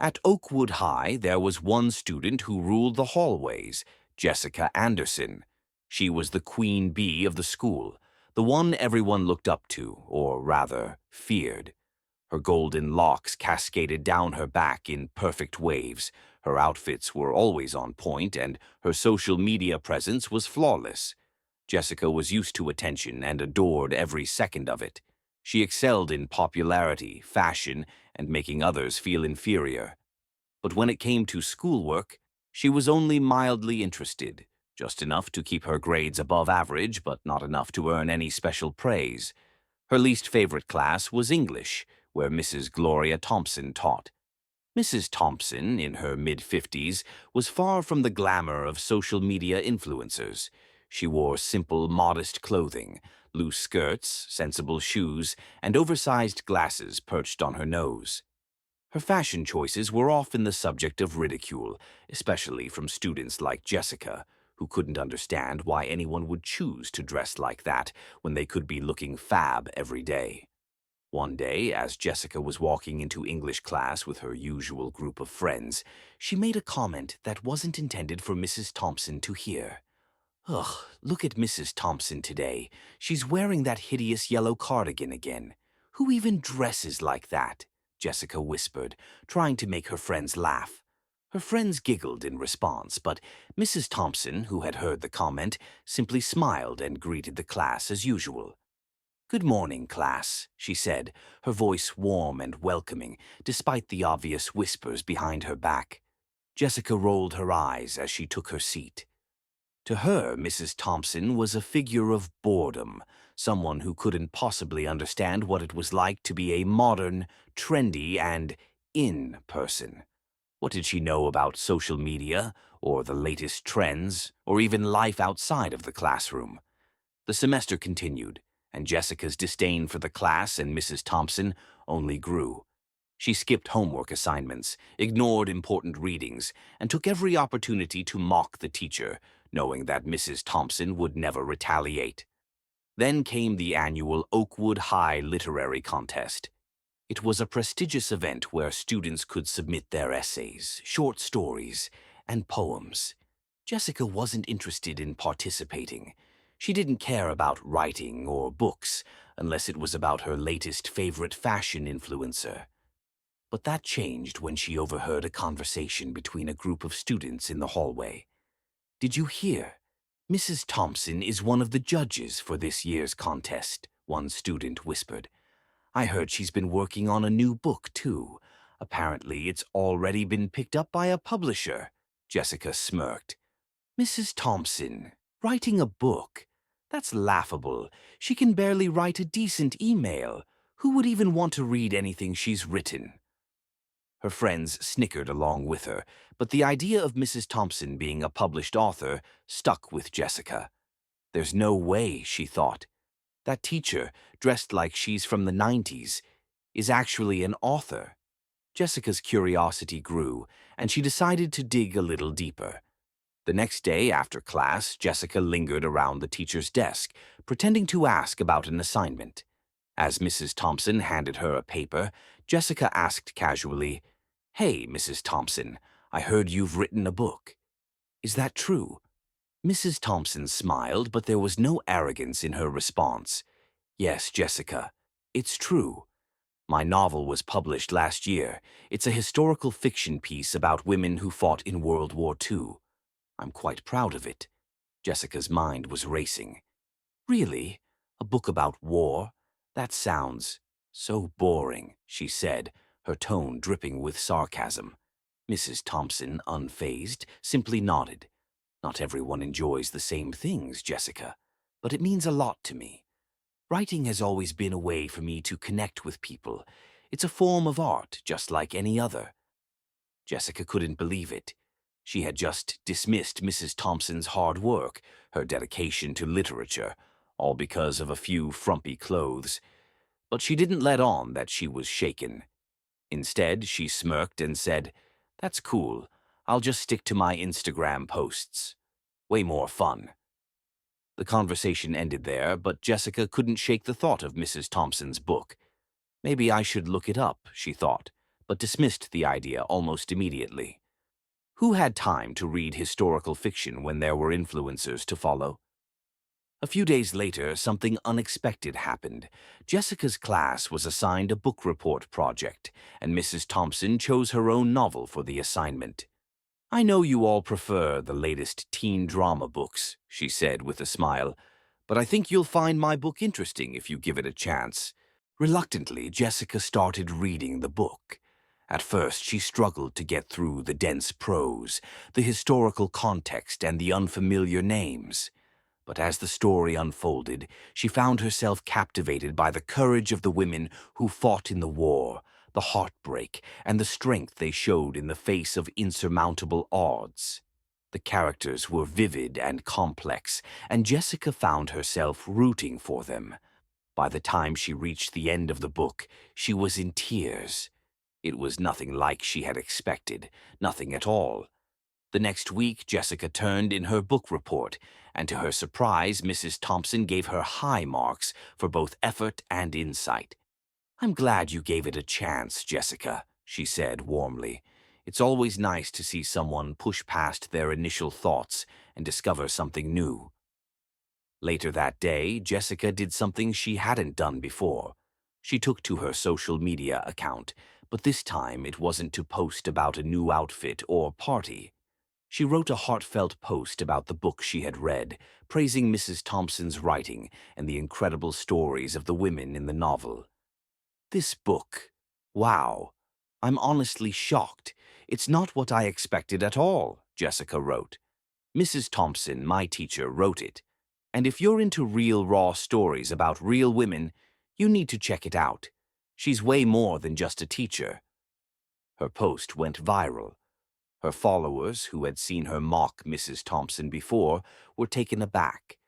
At Oakwood High, there was one student who ruled the hallways, Jessica Anderson. She was the queen bee of the school, the one everyone looked up to, or rather, feared. Her golden locks cascaded down her back in perfect waves. Her outfits were always on point, and her social media presence was flawless. Jessica was used to attention and adored every second of it. She excelled in popularity, fashion, and making others feel inferior. But when it came to schoolwork, she was only mildly interested, just enough to keep her grades above average, but not enough to earn any special praise. Her least favorite class was English, where Mrs. Gloria Thompson taught. Mrs. Thompson, in her mid-50s, was far from the glamour of social media influencers. She wore simple, modest clothing, loose skirts, sensible shoes, and oversized glasses perched on her nose. Her fashion choices were often the subject of ridicule, especially from students like Jessica, who couldn't understand why anyone would choose to dress like that when they could be looking fab every day. One day, as Jessica was walking into English class with her usual group of friends, she made a comment that wasn't intended for Mrs. Thompson to hear. "Ugh, look at Mrs. Thompson today. She's wearing that hideous yellow cardigan again. Who even dresses like that?" Jessica whispered, trying to make her friends laugh. Her friends giggled in response, but Mrs. Thompson, who had heard the comment, simply smiled and greeted the class as usual. "Good morning, class," she said, her voice warm and welcoming, despite the obvious whispers behind her back. Jessica rolled her eyes as she took her seat. To her, Mrs. Thompson was a figure of boredom, someone who couldn't possibly understand what it was like to be a modern, trendy, and in person. What did she know about social media, or the latest trends, or even life outside of the classroom? The semester continued, and Jessica's disdain for the class and Mrs. Thompson only grew. She skipped homework assignments, ignored important readings, and took every opportunity to mock the teacher, knowing that Mrs. Thompson would never retaliate. Then came the annual Oakwood High Literary Contest. It was a prestigious event where students could submit their essays, short stories, and poems. Jessica wasn't interested in participating. She didn't care about writing or books unless it was about her latest favorite fashion influencer. But that changed when she overheard a conversation between a group of students in the hallway. "Did you hear? Mrs. Thompson is one of the judges for this year's contest," one student whispered. "I heard she's been working on a new book, too. Apparently, it's already been picked up by a publisher." Jessica smirked. "Mrs. Thompson, writing a book? That's laughable. She can barely write a decent email. Who would even want to read anything she's written?" Her friends snickered along with her, but the idea of Mrs. Thompson being a published author stuck with Jessica. "There's no way," she thought. "That teacher, dressed like she's from the 90s, is actually an author." Jessica's curiosity grew, and she decided to dig a little deeper. The next day after class, Jessica lingered around the teacher's desk, pretending to ask about an assignment. As Mrs. Thompson handed her a paper, Jessica asked casually, "Hey, Mrs. Thompson, I heard you've written a book. Is that true?" Mrs. Thompson smiled, but there was no arrogance in her response. "Yes, Jessica, it's true. My novel was published last year. It's a historical fiction piece about women who fought in World War II. I'm quite proud of it." Jessica's mind was racing. "Really? A book about war? That sounds so boring," she said, her tone dripping with sarcasm. Mrs. Thompson, unfazed, simply nodded. "Not everyone enjoys the same things, Jessica, but it means a lot to me. Writing has always been a way for me to connect with people. It's a form of art, just like any other." Jessica couldn't believe it. She had just dismissed Mrs. Thompson's hard work, her dedication to literature, all because of a few frumpy clothes. But she didn't let on that she was shaken. Instead, she smirked and said, "That's cool. I'll just stick to my Instagram posts. Way more fun." The conversation ended there, but Jessica couldn't shake the thought of Mrs. Thompson's book. "Maybe I should look it up," she thought, but dismissed the idea almost immediately. Who had time to read historical fiction when there were influencers to follow? A few days later, something unexpected happened. Jessica's class was assigned a book report project, and Mrs. Thompson chose her own novel for the assignment. "I know you all prefer the latest teen drama books," she said with a smile, "but I think you'll find my book interesting if you give it a chance." Reluctantly, Jessica started reading the book. At first, she struggled to get through the dense prose, the historical context, and the unfamiliar names. But as the story unfolded, she found herself captivated by the courage of the women who fought in the war, the heartbreak, and the strength they showed in the face of insurmountable odds. The characters were vivid and complex, and Jessica found herself rooting for them. By the time she reached the end of the book, she was in tears. It was nothing like she had expected, nothing at all. The next week, Jessica turned in her book report, and to her surprise, Mrs. Thompson gave her high marks for both effort and insight. "I'm glad you gave it a chance, Jessica," she said warmly. "It's always nice to see someone push past their initial thoughts and discover something new." Later that day, Jessica did something she hadn't done before. She took to her social media account, but this time it wasn't to post about a new outfit or party. She wrote a heartfelt post about the book she had read, praising Mrs. Thompson's writing and the incredible stories of the women in the novel. "This book, wow, I'm honestly shocked. It's not what I expected at all," Jessica wrote. "Mrs. Thompson, my teacher, wrote it. And if you're into real raw stories about real women, you need to check it out. She's way more than just a teacher." Her post went viral. Her followers, who had seen her mock Mrs. Thompson before, were taken aback.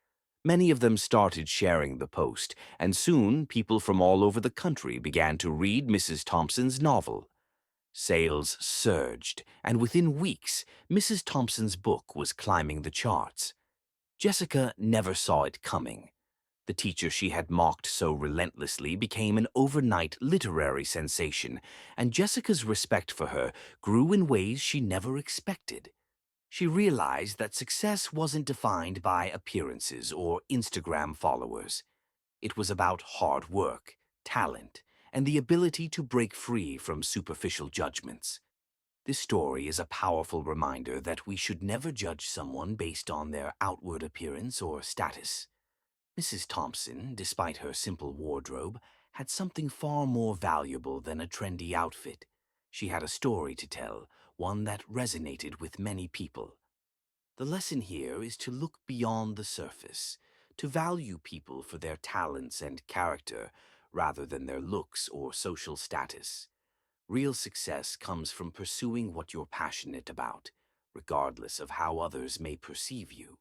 Many of them started sharing the post, and soon people from all over the country began to read Mrs. Thompson's novel. Sales surged, and within weeks, Mrs. Thompson's book was climbing the charts. Jessica never saw it coming. The teacher she had mocked so relentlessly became an overnight literary sensation, and Jessica's respect for her grew in ways she never expected. She realized that success wasn't defined by appearances or Instagram followers. It was about hard work, talent, and the ability to break free from superficial judgments. This story is a powerful reminder that we should never judge someone based on their outward appearance or status. Mrs. Thompson, despite her simple wardrobe, had something far more valuable than a trendy outfit. She had a story to tell, one that resonated with many people. The lesson here is to look beyond the surface, to value people for their talents and character rather than their looks or social status. Real success comes from pursuing what you're passionate about, regardless of how others may perceive you.